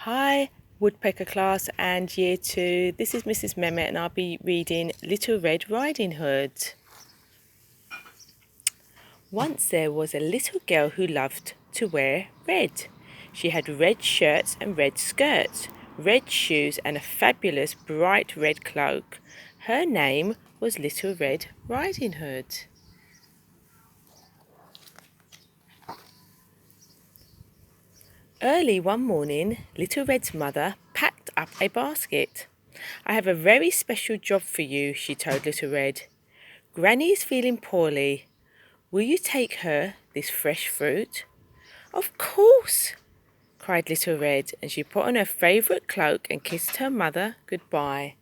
Hi, Woodpecker class and year 2. This is Mrs. Mehmet and I'll be reading Little Red Riding Hood. Once there was a little girl who loved to wear red. She had red shirts and red skirts, red shoes and a fabulous bright red cloak. Her name was Little Red Riding Hood. Early one morning, Little Red's mother packed up a basket. "I have a very special job for you," she told Little Red. "Granny is feeling poorly. Will you take her this fresh fruit?" "Of course," cried Little Red, and she put on her favourite cloak and kissed her mother goodbye.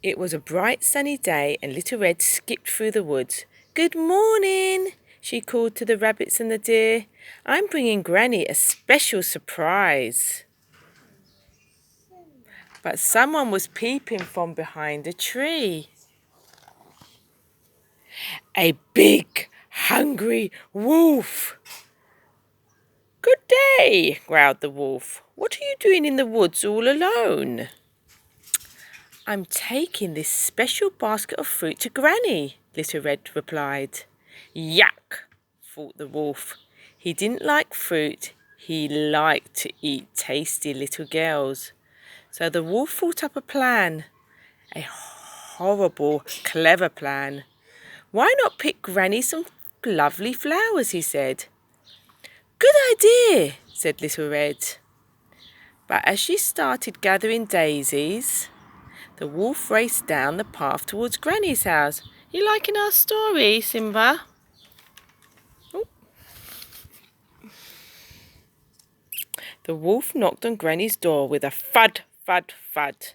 It was a bright sunny day and Little Red skipped through the woods. "Good morning," she called to the rabbits and the deer. "I'm bringing Granny a special surprise." But someone was peeping from behind a tree. A big, hungry wolf. "Good day," growled the wolf. "What are you doing in the woods all alone?" "I'm taking this special basket of fruit to Granny," Little Red replied. "Yuck," thought the wolf. He didn't like fruit. He liked to eat tasty little girls. So the wolf thought up a plan. A horrible, clever plan. "Why not pick Granny some lovely flowers?" he said. "Good idea," said Little Red. But as she started gathering daisies, the wolf raced down the path towards Granny's house. "You liking our story, Simba?" Oh. The wolf knocked on Granny's door with a thud, thud, thud.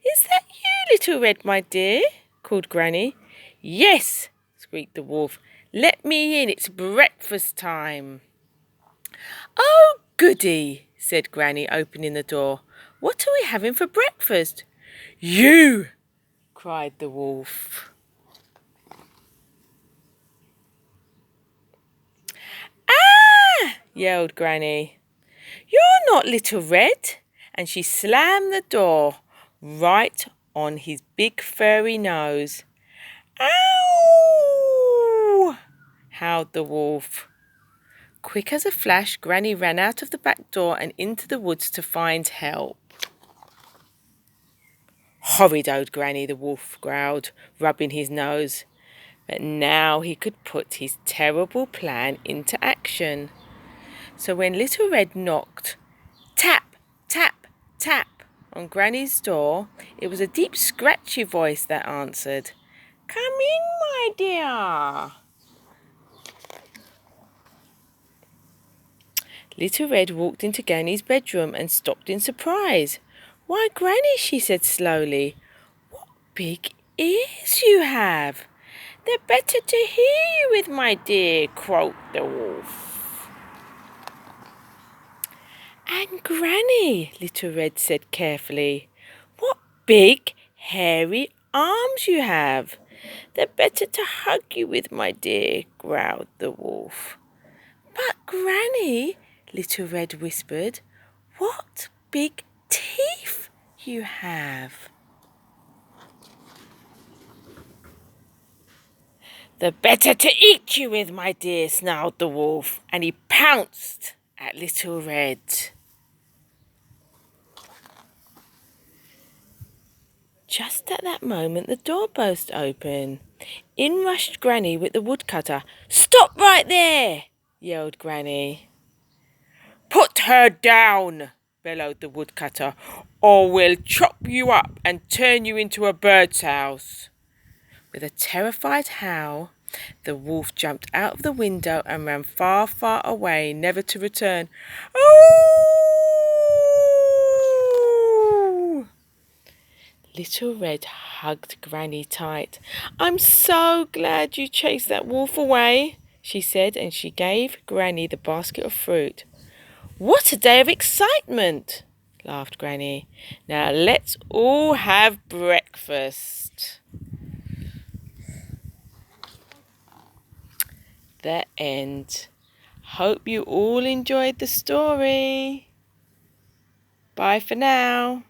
"Is that you, Little Red, my dear?" called Granny. "Yes," squeaked the wolf. "Let me in, it's breakfast time." "Oh, goody," said Granny, opening the door. "What are we having for breakfast?" "You!" cried the wolf. "Ah!" yelled Granny. "You're not Little Red!" And she slammed the door right on his big furry nose. "Ow!" howled the wolf. Quick as a flash, Granny ran out of the back door and into the woods to find help. "Horrid old Granny," the wolf growled, rubbing his nose. But now he could put his terrible plan into action. So when Little Red knocked, tap, tap, tap, on Granny's door, it was a deep, scratchy voice that answered. "Come in, my dear." Little Red walked into Granny's bedroom and stopped in surprise. "Why, Granny," she said slowly, "what big ears you have!" "They're better to hear you with, my dear," croaked the wolf. "And Granny," Little Red said carefully, "what big, hairy arms you have!" "They're better to hug you with, my dear," growled the wolf. "But Granny," Little Red whispered, "what big teeth you have!" "The better to eat you with, my dear," snarled the wolf, and he pounced at Little Red. Just at that moment, the door burst open. In rushed Granny with the woodcutter. "Stop right there!" yelled Granny. "Put her down!" bellowed the woodcutter, "or we'll chop you up and turn you into a bird's house." With a terrified howl, the wolf jumped out of the window and ran far, far away, never to return. "Oh!" Little Red hugged Granny tight. "I'm so glad you chased that wolf away," she said, and she gave Granny the basket of fruit. "What a day of excitement!" laughed Granny. "Now let's all have breakfast." the end. Hope you all enjoyed the story. Bye for now.